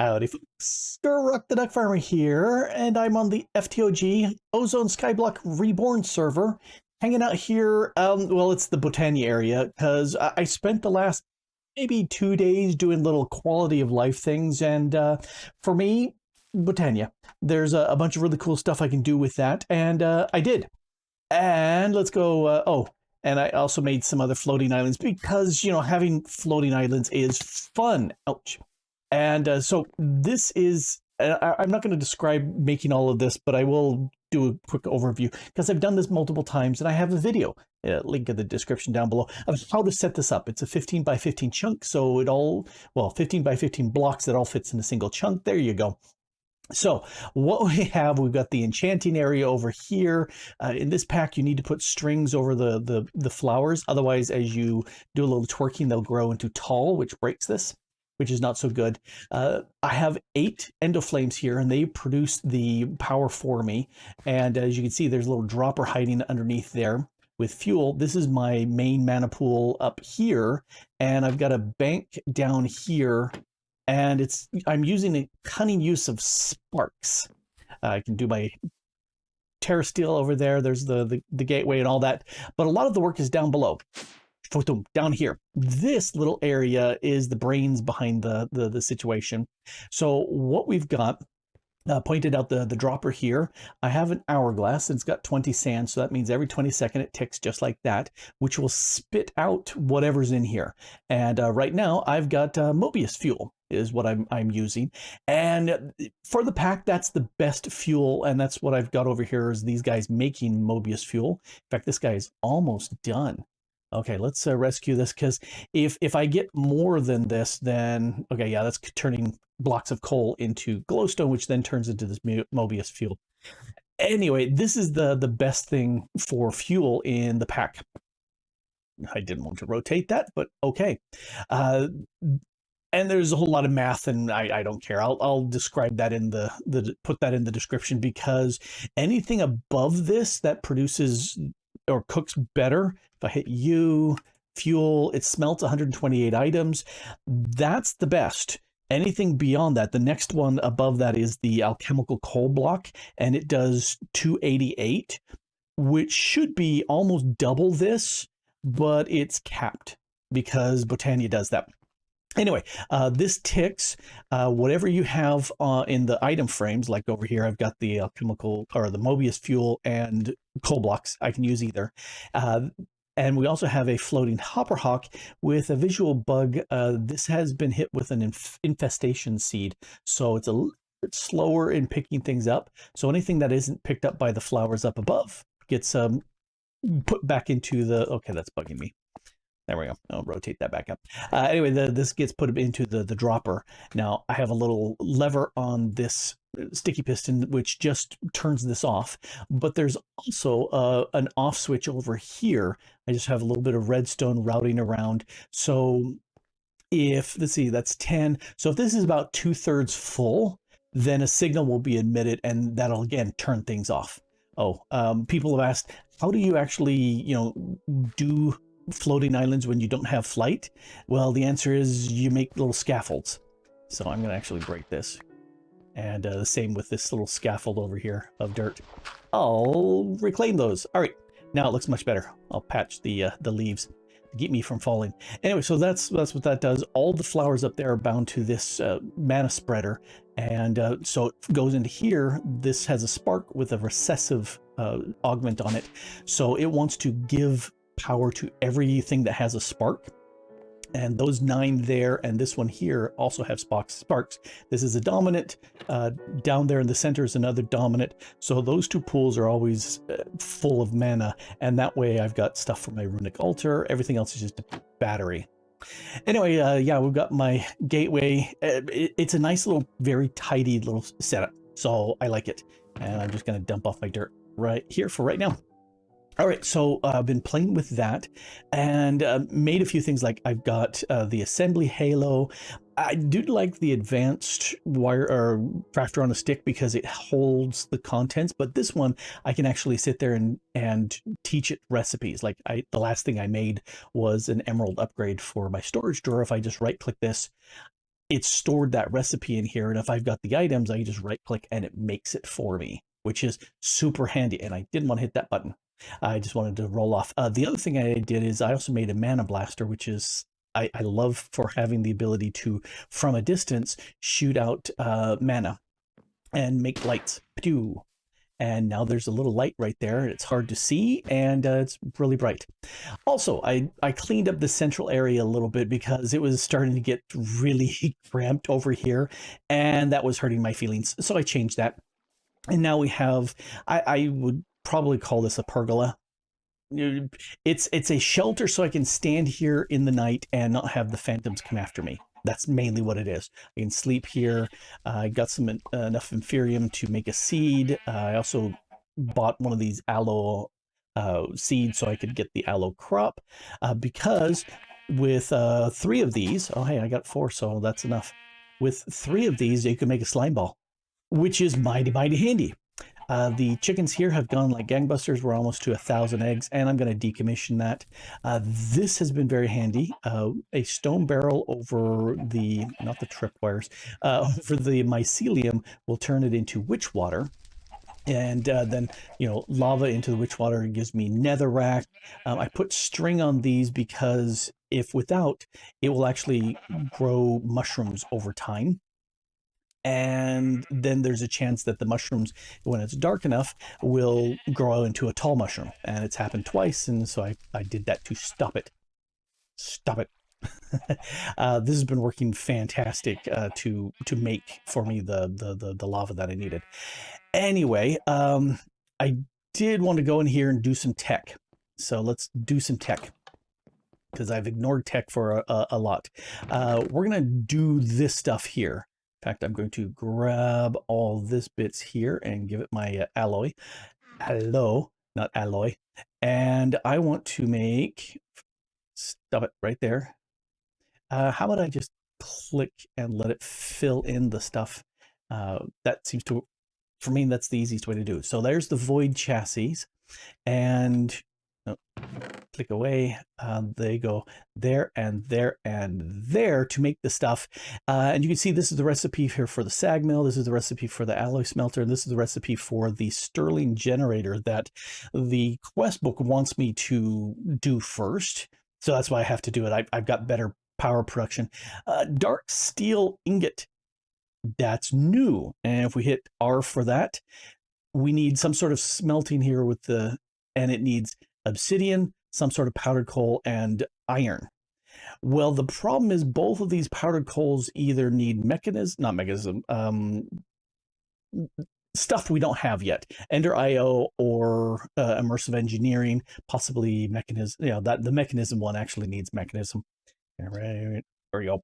Howdy folks, Grok the DuckFarmer here, and I'm on the FTOG Ozone Skyblock Reborn server, hanging out here, well, it's the Botania area, because I spent the last maybe 2 days doing little quality of life things, and for me, Botania, there's a bunch of really cool stuff I can do with that, and I did. And let's go, and I also made some other floating islands because, you know, having floating islands is fun. Ouch. And so this is, I'm not going to describe making all of this, but I will do a quick overview because I've done this multiple times and I have a video, link in the description down below, of how to set this up. It's a 15 by 15 chunk. So it all, well, 15 by 15 blocks that all fits in a single chunk. There you go. So what we have, we've got the enchanting area over here. In this pack, you need to put strings over the flowers. Otherwise, as you do a little twerking, they'll grow into tall, which breaks this, which is not so good. I have 8 endoflames here, and they produce the power for me. And as you can see, there's a little dropper hiding underneath there with fuel. This is my main mana pool up here, and I've got a bank down here. And I'm using a cunning use of sparks. I can do my terra steel over there. There's the gateway and all that. But a lot of the work is down below. Down here. This little area is the brains behind the situation. So what we've got, pointed out the dropper here. I have an hourglass and it's got 20 sand, so that means every 20 seconds it ticks just like that, which will spit out whatever's in here. And right now I've got Mobius fuel is what I'm using. And for the pack, that's the best fuel, and that's what I've got over here is these guys making Mobius fuel. In fact, this guy is almost done. Okay, let's rescue this, because if I get more than this, then, okay, yeah, that's turning blocks of coal into glowstone, which then turns into this Mobius fuel. Anyway, this is the best thing for fuel in the pack. I didn't want to rotate that, but okay. And there's a whole lot of math, and I don't care. I'll describe that in put that in the description, because anything above this that produces or cooks better, if I hit U, fuel, it smelts 128 items. That's the best. Anything beyond that, the next one above that is the alchemical coal block, and it does 288, which should be almost double this, but it's capped because Botania does that. Anyway, this ticks whatever you have in the item frames, like over here, I've got the alchemical or the Mobius fuel and coal blocks. I can use either. And we also have a floating hopper hawk with a visual bug. This has been hit with an infestation seed, so it's a little bit slower in picking things up. So anything that isn't picked up by the flowers up above gets put back into the, okay, that's bugging me. There we go. I'll rotate that back up. Anyway, this gets put into the dropper. Now, I have a little lever on this sticky piston, which just turns this off. But there's also an off switch over here. I just have a little bit of redstone routing around. So if, let's see, that's 10. So if this is about 2/3 full, then a signal will be emitted, and that'll, again, turn things off. Oh, people have asked, how do you actually, you know, do floating islands when you don't have flight? Well, the answer is you make little scaffolds. So I'm going to actually break this. And the same with this little scaffold over here of dirt. I'll reclaim those. All right, now it looks much better. I'll patch the leaves to keep me from falling. Anyway, so that's what that does. All the flowers up there are bound to this mana spreader. And so it goes into here. This has a spark with a recessive augment on it. So it wants to give power to everything that has a spark, and those 9 there and this one here also have sparks. This is a dominant. Down there in the center is another dominant, so those 2 pools are always full of mana, and that way I've got stuff for my runic altar. Everything else is just a battery. Anyway, yeah, we've got my gateway. It's a nice little, very tidy little setup, so I like it, and I'm just going to dump off my dirt right here for right now. All right, so I've been playing with that and made a few things. Like I've got the assembly halo. I do like the advanced wire or crafter on a stick because it holds the contents, but this one I can actually sit there and teach it recipes. Like the last thing I made was an emerald upgrade for my storage drawer. If I just right click this, it's stored that recipe in here. And if I've got the items, I can just right click and it makes it for me, which is super handy. And I didn't want to hit that button. I just wanted to roll off. The other thing I did is I also made a mana blaster, which is I love for having the ability to, from a distance, shoot out mana and make lights. Pew! And now there's a little light right there. It's hard to see, and it's really bright. Also, I cleaned up the central area a little bit because it was starting to get really cramped over here, and that was hurting my feelings. So I changed that. And now we have, I would probably call this a pergola. It's a shelter so I can stand here in the night and not have the phantoms come after me. That's mainly what it is. I can sleep here. I got some enough Inferium to make a seed. I also bought one of these aloe seeds so I could get the aloe crop, because with 3 of these, oh hey, I got 4, so that's enough. With 3 of these, you can make a slime ball, which is mighty handy. The chickens here have gone like gangbusters. We're almost to 1,000 eggs, and I'm going to decommission that. This has been very handy. A stone barrel over the, not the tripwires, over the mycelium will turn it into witch water. And then, you know, lava into the witch water gives me netherrack. I put string on these because if without, it will actually grow mushrooms over time. And then there's a chance that the mushrooms, when it's dark enough, will grow into a tall mushroom. And it's happened twice, and so I did that to stop it. Stop it. This has been working fantastic to make for me the lava that I needed. Anyway, I did want to go in here and do some tech. So let's do some tech, because I've ignored tech for a lot. We're going to do this stuff here. In fact, I'm going to grab all this bits here and give it my alloy. Hello, not alloy. And I want to make, stop it right there. How about I just click and let it fill in the stuff? That seems to, for me, that's the easiest way to do it. So there's the void chassis, and click away. They go there and there and there to make the stuff. And you can see this is the recipe here for the sag mill. This is the recipe for the alloy smelter. And this is the recipe for the sterling generator that the quest book wants me to do first. So that's why I have to do it. I've got better power production. Dark steel ingot. That's new. And if we hit R for that, we need some sort of smelting here with the, and it needs obsidian, some sort of powdered coal, and iron. Well, the problem is both of these powdered coals either need stuff we don't have yet. EnderIO or immersive engineering, possibly mechanism. You know, that the mechanism one actually needs mechanism. Right. There we go.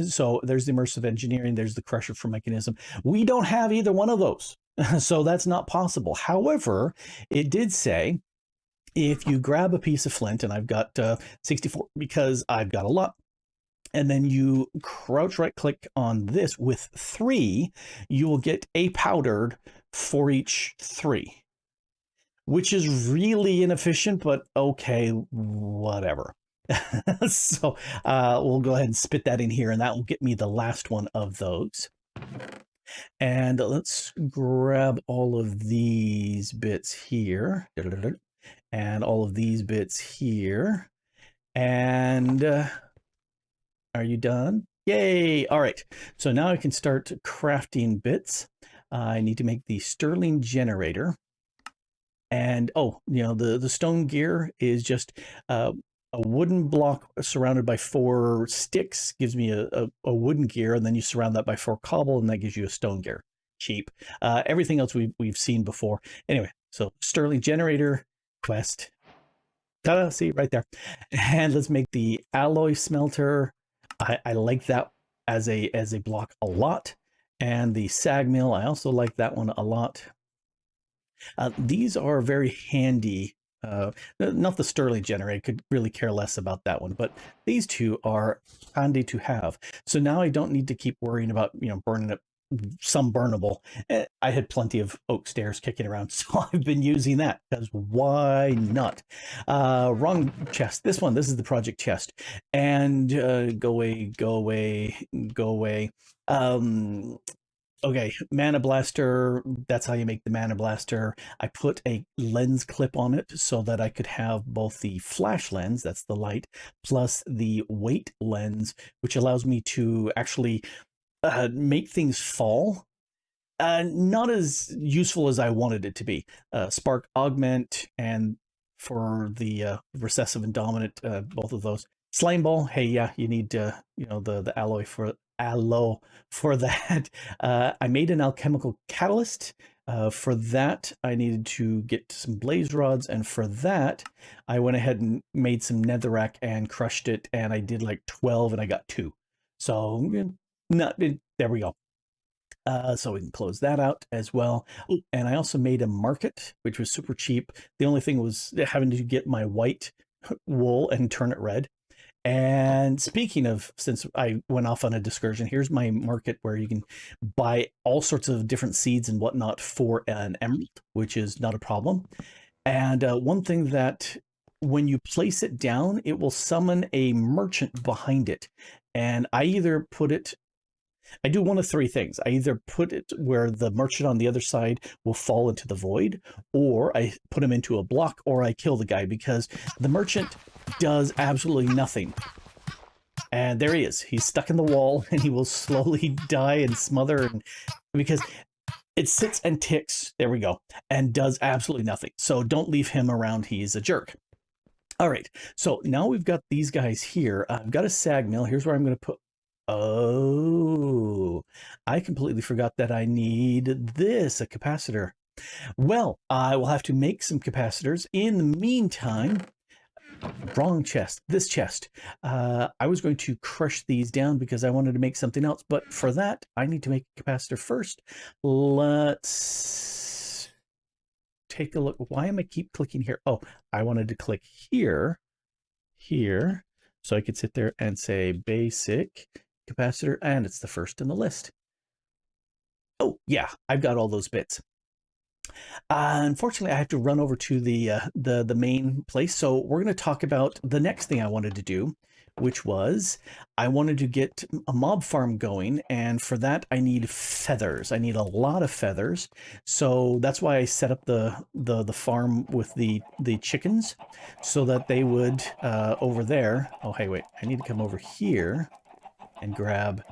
So there's the immersive engineering. There's the crusher for mechanism. We don't have either one of those. So that's not possible. However, it did say, if you grab a piece of flint, and I've got 64 because I've got a lot, and then you crouch right click on this with 3, you will get a powdered for each 3, which is really inefficient, but okay, whatever. So we'll go ahead and spit that in here, and that will get me the last one of those. And let's grab all of these bits here. And all of these bits here. And are you done? Yay! All right. So now I can start crafting bits. I need to make the sterling generator. And oh, you know, the stone gear is just a wooden block surrounded by 4 sticks gives me a wooden gear, and then you surround that by 4 cobble, and that gives you a stone gear. Cheap. Everything else we've seen before. Anyway, so sterling generator quest. Ta-da, see right there. And let's make the alloy smelter. I like that as a block a lot. And the sag mill, I also like that one a lot. These are very handy. Not the sterling generator, could really care less about that one, but these two are handy to have. So now I don't need to keep worrying about, you know, burning up some burnable. I had plenty of oak stairs kicking around, so I've been using that because why not? Wrong chest. This one. This is the project chest. And go away, go away, go away. Okay, Mana Blaster, that's how you make the Mana Blaster. I put a lens clip on it so that I could have both the flash lens, that's the light, plus the weight lens, which allows me to actually make things fall. Not as useful as I wanted it to be. Spark Augment and for the Recessive and Dominant, both of those. Slime Ball, hey, yeah, you need the alloy for that. I made an alchemical catalyst. For that, I needed to get some blaze rods, and for that, I went ahead and made some netherrack and crushed it, and I did like 12, and I got 2. So, there we go. So we can close that out as well. Oh, and I also made a market, which was super cheap. The only thing was having to get my white wool and turn it red. And speaking of, since I went off on a discursion, here's my market where you can buy all sorts of different seeds and whatnot for an emerald, which is not a problem. And one thing that when you place it down, it will summon a merchant behind it. And I either put it, I do one of 3 things. I either put it where the merchant on the other side will fall into the void, or I put him into a block, or I kill the guy, because the merchant does absolutely nothing. And there he is. He's stuck in the wall, and he will slowly die and smother, and because it sits and ticks, there we go, and does absolutely nothing. So don't leave him around. He's a jerk. All right, so now we've got these guys here. I've got a sag mill. Here's where I'm going to put... Oh, I completely forgot that I need this, a capacitor. Well, I will have to make some capacitors. In the meantime, wrong chest, this chest. I was going to crush these down because I wanted to make something else, but for that, I need to make a capacitor first. Let's take a look. Why am I keep clicking here? Oh, I wanted to click here, so I could sit there and say basic capacitor, and it's the first in the list. Oh yeah, I've got all those bits. Unfortunately, I have to run over to the main place, so we're going to talk about the next thing I wanted to do, which was I wanted to get a mob farm going, and for that I need feathers. I need a lot of feathers, so that's why I set up the farm with the chickens, so that they would over there. Oh hey, wait, I need to come over here and grab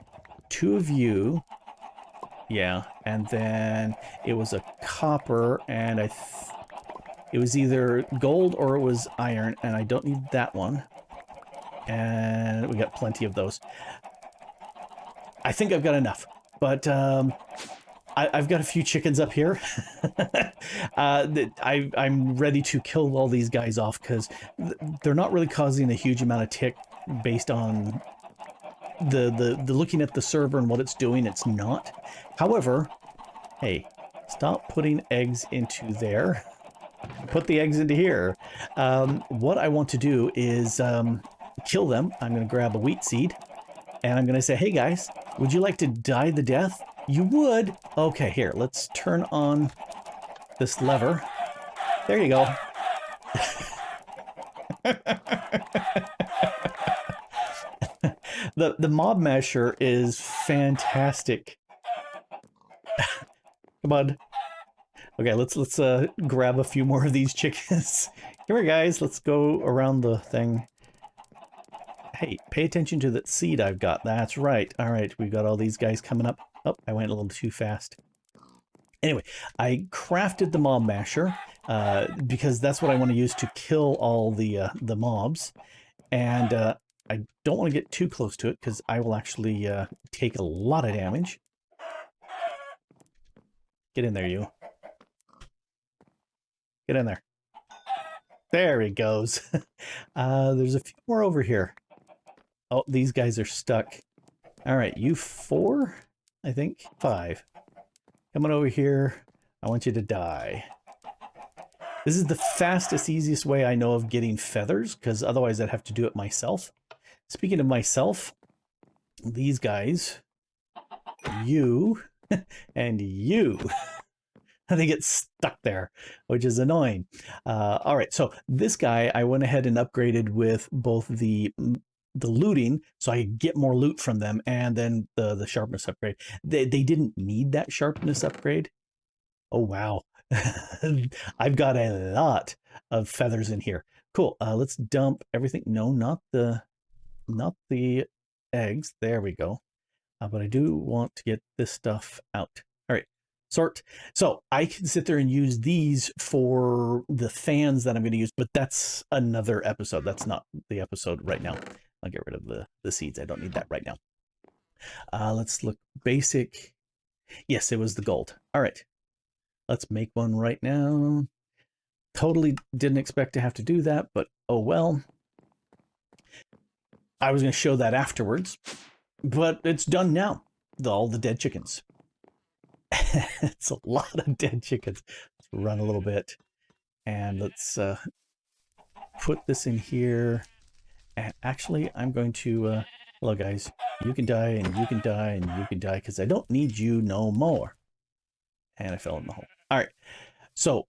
2 of you. Yeah, and then it was a copper, and it was either gold or it was iron, and I don't need that one. And we got plenty of those. I think I've got enough, but I've got a few chickens up here. I'm ready to kill all these guys off because they're not really causing a huge amount of tick based on the looking at the server and what it's doing. It's not. However, hey, stop putting eggs into there. Put the eggs into here. What I want to do is kill them. I'm going to grab a wheat seed, and I'm going to say, hey guys, would you like to die the death? You would? Okay, here, let's turn on this lever. There you go. The mob masher is fantastic. Come on. Okay, let's grab a few more of these chickens. Come here, guys. Let's go around the thing. Hey, pay attention to that seed I've got. That's right. All right, we've got all these guys coming up. Oh, I went a little too fast. Anyway, I crafted the mob masher because that's what I want to use to kill all the mobs. And I don't want to get too close to it because I will actually take a lot of damage. Get in there, you. Get in there. There he goes. There's a few more over here. Oh, these guys are stuck. All right, you 4, I think, 5. Come on over here. I want you to die. This is the fastest, easiest way I know of getting feathers, because otherwise I'd have to do it myself. Speaking of myself, these guys, you and you. They get stuck there, which is annoying. All right, so this guy I went ahead and upgraded with both the looting, so I get more loot from them, and then the sharpness upgrade. They didn't need that sharpness upgrade. Oh wow, I've got a lot of feathers in here. Cool. Let's dump everything. No, not the eggs. There we go. But I do want to get this stuff out. All right, sort. So I can sit there and use these for the fans that I'm going to use, but that's another episode. That's not the episode right now. I'll get rid of the seeds. I don't need that right now. Let's look basic. Yes, it was the gold. All right, let's make one right now. Totally didn't expect to have to do that, but oh well. I was going to show that afterwards, but it's done now. All the dead chickens. It's a lot of dead chickens. Let's run a little bit, and let's put this in here. And actually, I'm going to hello guys, you can die and you can die and you can die because I don't need you no more. And I fell in the hole. All right, so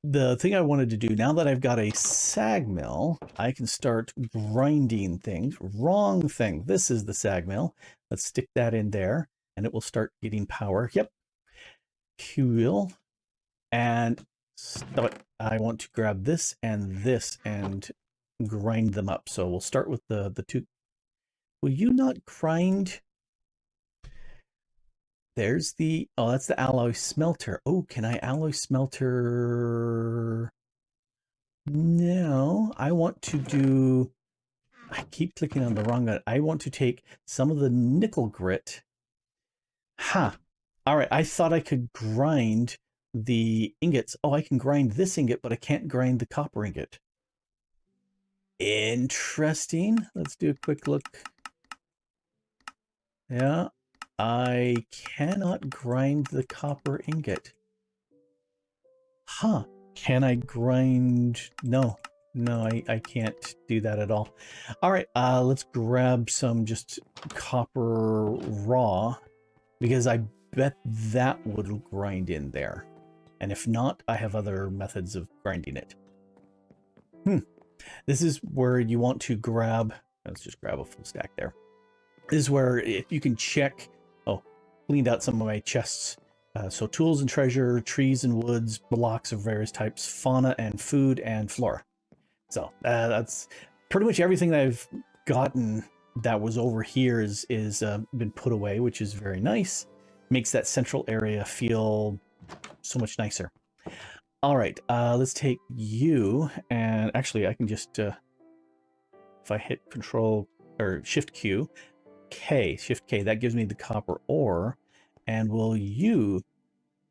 the thing I wanted to do, now that I've got a sag mill, I can start grinding things. Wrong thing. This is the sag mill. Let's stick that in there and it will start getting power. Yep. Cool. And I want to grab this and grind them up. So we'll start with the two. Will you not grind? There's the, oh, that's the alloy smelter. Oh, can I alloy smelter? No, I want to do, I keep clicking on the wrong one. I want to take some of the nickel grit. Ha. Huh. All right, I thought I could grind the ingots. Oh, I can grind this ingot, but I can't grind the copper ingot. Interesting. Let's do a quick look. Yeah, I cannot grind the copper ingot. Huh. Can I grind? No, I can't do that at all. All right, let's grab some just copper raw, because I bet that would grind in there. And if not, I have other methods of grinding it. This is where you want to grab, let's just grab a full stack there. This is where if you can check, oh, cleaned out some of my chests. So tools and treasure, trees and woods, blocks of various types, fauna and food and flora. So that's pretty much everything that I've gotten that was over here is been put away, which is very nice. Makes that central area feel so much nicer. All right, let's take you, and actually I can just, if I hit Control or Shift Q, Shift K, that gives me the copper ore. And will you,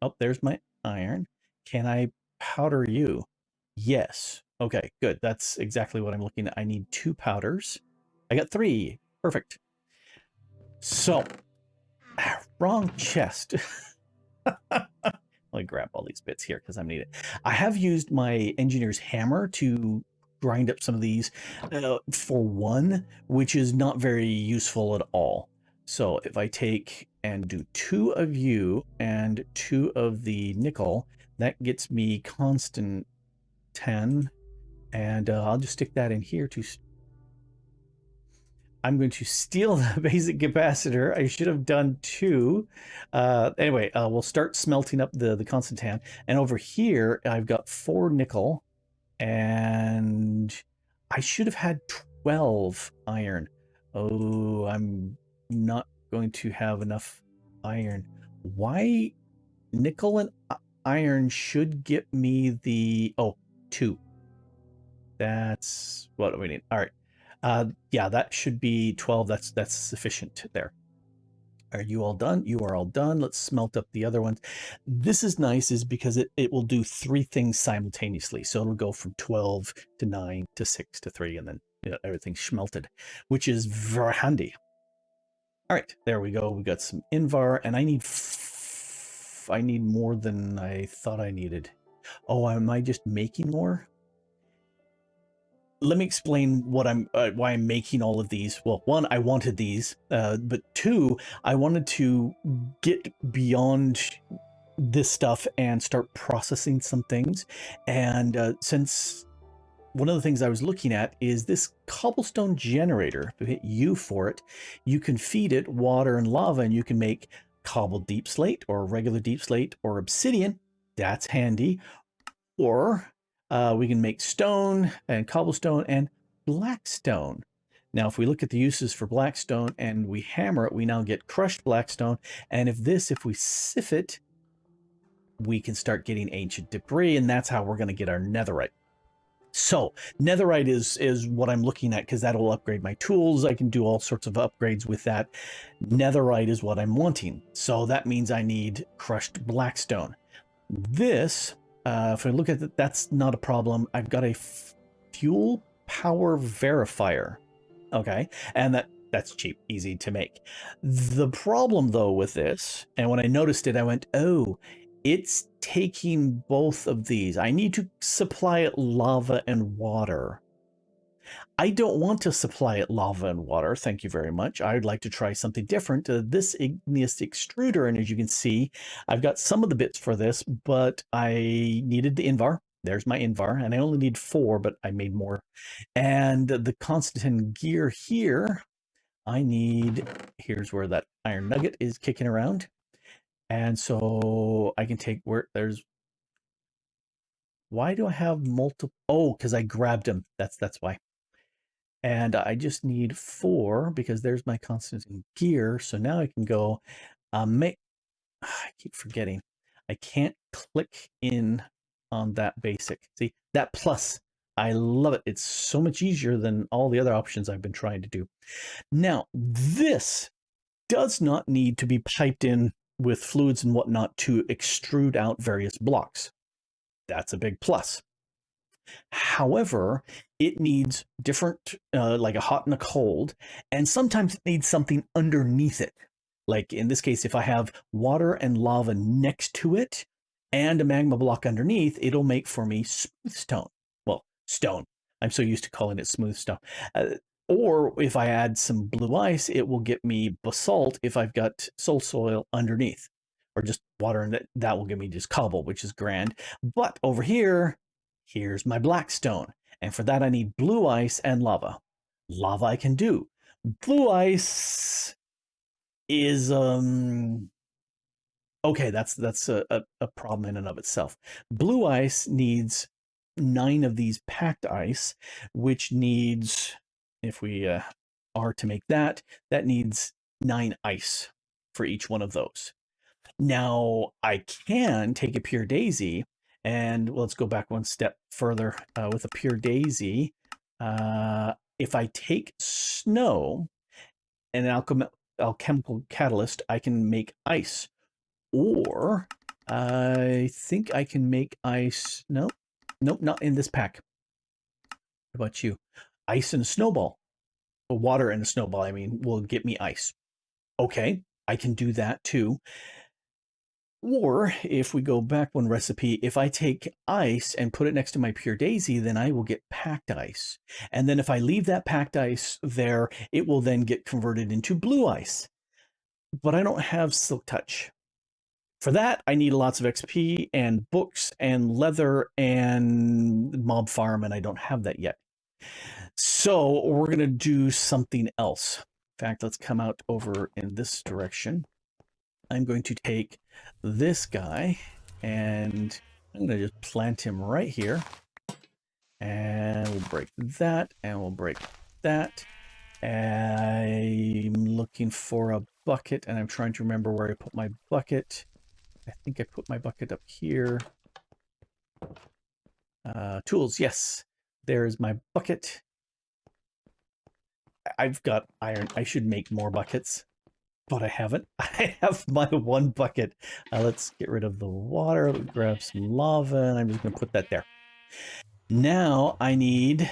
oh, there's my iron. Can I powder you? Yes. Okay, good. That's exactly what I'm looking at. I need 2 powders. I got 3. Perfect. So, wrong chest. Let me grab all these bits here because I'm needed. I have used my engineer's hammer to grind up some of these for 1, which is not very useful at all. So if I take and do 2 of you and 2 of the nickel, that gets me constant 10. And I'll just stick that in here to, I'm going to steal the basic capacitor. I should have done 2. Anyway, we'll start smelting up the constant 10. And over here, I've got 4 nickel. And I should have had 12 iron. Oh, I'm not going to have enough iron. Why? Nickel and iron should get me the, oh, 2. That's what we need. All right. Yeah, that should be 12. That's sufficient there. Are you all done? You are all done. Let's smelt up the other ones. This is nice is because it will do 3 things simultaneously. So it'll go from 12 to 9 to 6 to 3, and then everything's smelted, which is very handy. All right, there we go. We got some Invar, and I need more than I thought I needed. Oh, am I just making more? let me explain what why I'm making all of these. Well, one, I wanted these, but two, I wanted to get beyond this stuff and start processing some things. And since one of the things I was looking at is this cobblestone generator. If you hit U for it, you can feed it water and lava, and you can make cobbled deep slate or regular deep slate or obsidian. That's handy. Or we can make stone and cobblestone and blackstone. Now, if we look at the uses for blackstone and we hammer it, we now get crushed blackstone. And if we sieve it, we can start getting ancient debris, and that's how we're going to get our netherite. So netherite is what I'm looking at, because that'll upgrade my tools. I can do all sorts of upgrades with that. Netherite is what I'm wanting. So that means I need crushed blackstone. This, if I look at it, that's not a problem. I've got a fuel power verifier. Okay, and that's cheap, easy to make. The problem though with this, and when I noticed it, I went, oh, it's taking both of these. I need to supply it lava and water. I don't want to supply it lava and water, thank you very much. I'd like to try something different. This igneous extruder, and as you can see, I've got some of the bits for this, but I needed the invar. There's my invar, and I only need 4, but I made more. And the Constantin gear here, I need, here's where that iron nugget is kicking around. And so I can take where there's, why do I have multiple? Oh, because I grabbed them. That's why. And I just need 4 because there's my constant in gear. So now I can go make, I keep forgetting. I can't click in on that basic. See, that plus, I love it. It's so much easier than all the other options I've been trying to do. Now, this does not need to be piped in with fluids and whatnot to extrude out various blocks. That's a big plus. However, it needs different, like a hot and a cold, and sometimes it needs something underneath it. Like in this case, if I have water and lava next to it and a magma block underneath, it'll make for me smooth stone. Well, stone. I'm so used to calling it smooth stone. Or if I add some blue ice, it will get me basalt if I've got soul soil underneath, or just water, and that will give me just cobble, which is grand. But over here, here's my blackstone, and for that I need blue ice and lava. Lava I can do. Blue ice is okay. That's a problem in and of itself. Blue ice needs 9 of these packed ice, which needs, if we are to make that, that needs 9 ice for each one of those. Now I can take a pure daisy, and let's go back one step further with a pure daisy. If I take snow and an alchemical catalyst, I can make ice. Or I think I can make ice. Nope, not in this pack. What about you? Ice and a snowball. Or water and a snowball, I mean, will get me ice. Okay, I can do that too. Or if we go back one recipe, if I take ice and put it next to my pure daisy, then I will get packed ice. And then if I leave that packed ice there, it will then get converted into blue ice. But I don't have silk touch. For that, I need lots of XP and books and leather and mob farm, and I don't have that yet. So we're going to do something else. In fact, let's come out over in this direction. I'm going to take this guy and I'm going to just plant him right here. And we'll break that, and we'll break that. I'm looking for a bucket, and I'm trying to remember where I put my bucket. I think I put my bucket up here. Tools, yes. There's my bucket. I've got iron. I should make more buckets, but I haven't. I have my 1 bucket. Let's get rid of the water. Let's grab some lava, and I'm just going to put that there. Now I need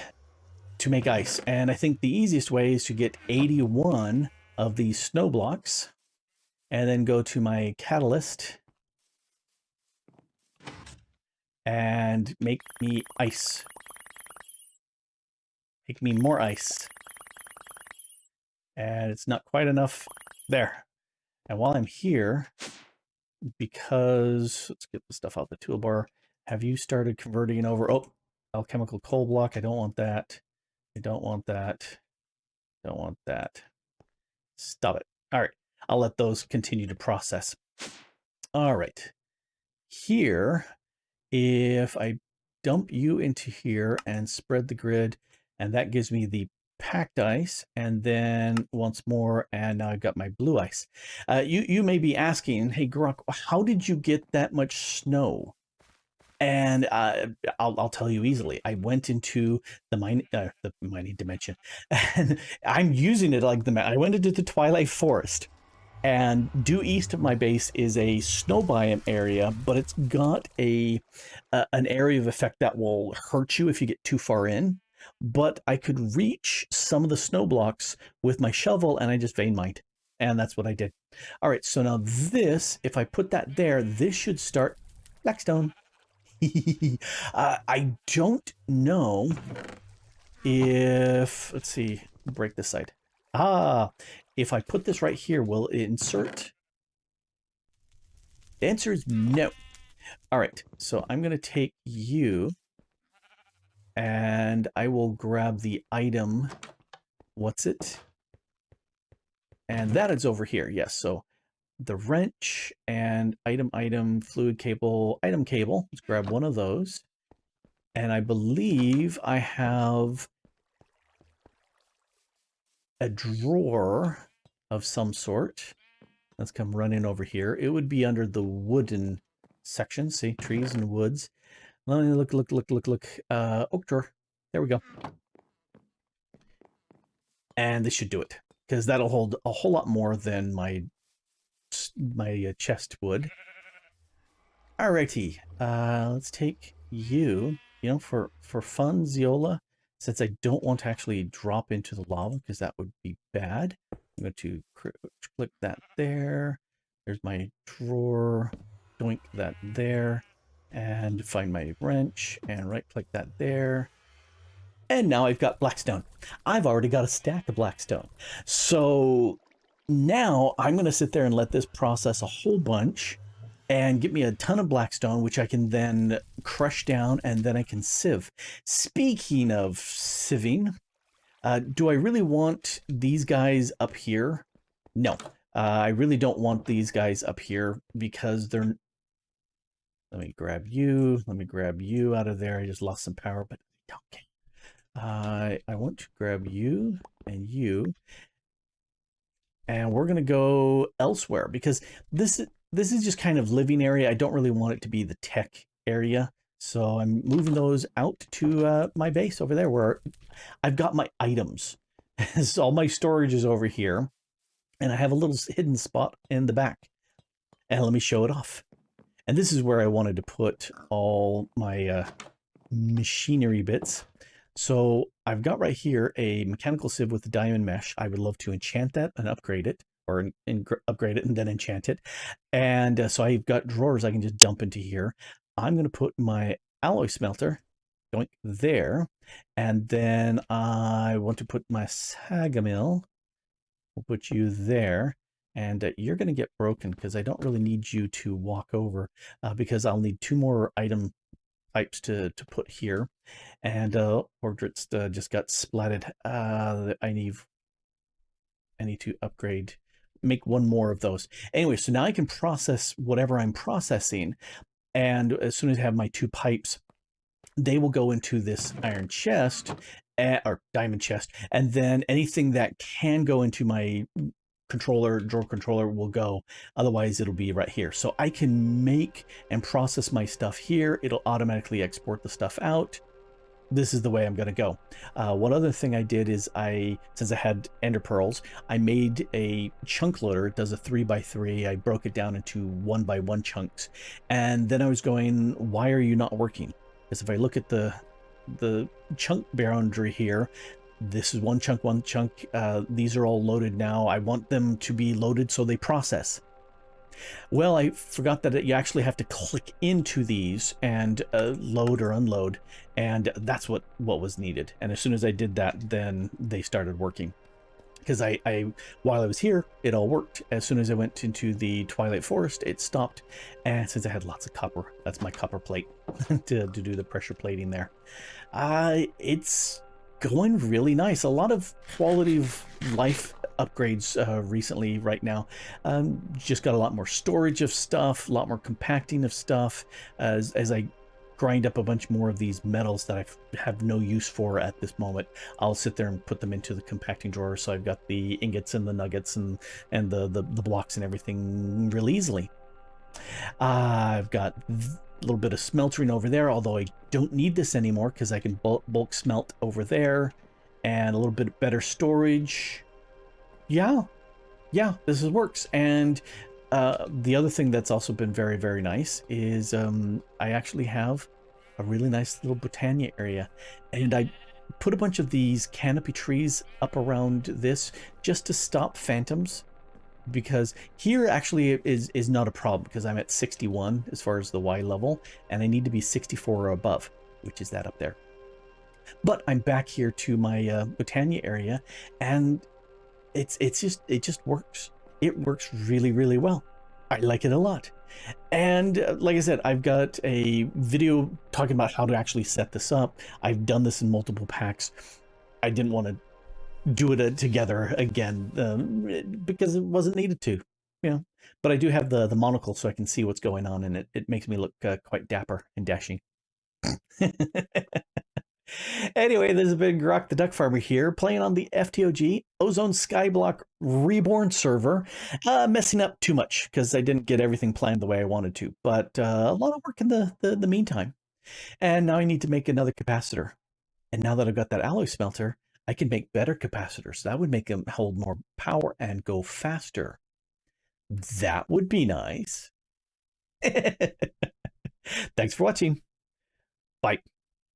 to make ice, and I think the easiest way is to get 81 of these snow blocks, and then go to my catalyst and make me ice. Make me more ice. And it's not quite enough. There. And while I'm here, because let's get the stuff out the toolbar. Have you started converting over? Oh, alchemical coal block. I don't want that. I don't want that. Don't want that. Stop it. All right. I'll let those continue to process. All right. Here, if I dump you into here and spread the grid, and that gives me the packed ice, and then once more, and now I've got my blue ice. You may be asking, hey Grok, how did you get that much snow? And I'll tell you easily. I went into the mining dimension, and I'm using it like I went into the Twilight Forest. And due east of my base is a snow biome area, but it's got an area of effect that will hurt you if you get too far in. But I could reach some of the snow blocks with my shovel, and I just vein mined. And that's what I did. All right, so now this, if I put that there, this should start Blackstone. I don't know if, let's see, break this side. If I put this right here, will it insert? The answer is no. All right, so I'm going to take you, and I will grab the item. What's it? And that is over here. Yes, so the wrench and item, fluid cable, item cable. Let's grab one of those. And I believe I have a drawer of some sort. Let's come running over here. It would be under the wooden section. See, trees and woods. Let me look. Oak drawer. There we go. And this should do it, because that'll hold a whole lot more than my chest would. Alrighty. Let's take you. You know, for fun, Ziola, since I don't want to actually drop into the lava, because that would be bad. I'm going to click that there. There's my drawer. Doink that there. And find my wrench and right click that there. And now I've got Blackstone. I've already got a stack of Blackstone. So now I'm going to sit there and let this process a whole bunch and get me a ton of Blackstone, which I can then crush down, and then I can sieve. Speaking of sieving, do I really want these guys up here? No, I really don't want these guys up here because they're... Let me grab you. Let me grab you out of there. I just lost some power, but I don't care. I want to grab you and you. And we're going to go elsewhere because this is just kind of living area. I don't really want it to be the tech area. So I'm moving those out to my base over there where I've got my items. So all my storage is over here. And I have a little hidden spot in the back. And let me show it off. And this is where I wanted to put all my machinery bits. So I've got right here a mechanical sieve with the diamond mesh. I would love to enchant that and upgrade it, or upgrade it and then enchant it. And so I've got drawers I can just dump into here. I'm going to put my alloy smelter going there. And then I want to put my sagamill. We'll put you there. And you're going to get broken because I don't really need you to walk over because I'll need 2 more item types to put here. And portraits just got splatted. I need to upgrade, make 1 more of those. Anyway, so now I can process whatever I'm processing. And as soon as I have my 2 pipes, they will go into this iron chest or diamond chest. And then anything that can go into my drawer controller will go. Otherwise it'll be right here. So I can make and process my stuff here. It'll automatically export the stuff out. This is the way I'm going to go. One other thing I did is since I had ender pearls, I made a chunk loader. It does a 3x3. I broke it down into 1x1 chunks. And then I was going, why are you not working? Because if I look at the chunk boundary here, this is one chunk. These are all loaded now. I want them to be loaded so they process. Well, I forgot that you actually have to click into these and load or unload, and that's what was needed. And as soon as I did that, then they started working. Because while I was here, it all worked. As soon as I went into the Twilight Forest, it stopped. And since I had lots of copper, that's my copper plate to do the pressure plating there. It's going really nice. A lot of quality of life upgrades recently right now. Just got a lot more storage of stuff, a lot more compacting of stuff as I grind up a bunch more of these metals that I have no use for at this moment. I'll sit there and put them into the compacting drawer, so I've got the ingots and the nuggets and the blocks and everything real easily. I've got a little bit of smeltering over there, although I don't need this anymore because I can bulk smelt over there, and a little bit better storage. Yeah, this works. And the other thing that's also been very, very nice is I actually have a really nice little Botania area, and I put a bunch of these canopy trees up around this just to stop phantoms, because here actually is not a problem because I'm at 61 as far as the Y level, and I need to be 64 or above, which is that up there. But I'm back here to my Botania area, and it just works. It works really, really well. I like it a lot. And like I said, I've got a video talking about how to actually set this up. I've done this in multiple packs. I didn't want to do it together again because it wasn't needed to, you know. But I do have the monocle so I can see what's going on, and it makes me look quite dapper and dashing. Anyway, this has been Grok the DuckFarmer here, playing on the FTOG Ozone Skyblock Reborn server. Messing up too much because I didn't get everything planned the way I wanted to, but a lot of work in the meantime. And now I need to make another capacitor. And now that I've got that alloy smelter, I can make better capacitors. That would make them hold more power and go faster. That would be nice. Thanks for watching. Bye.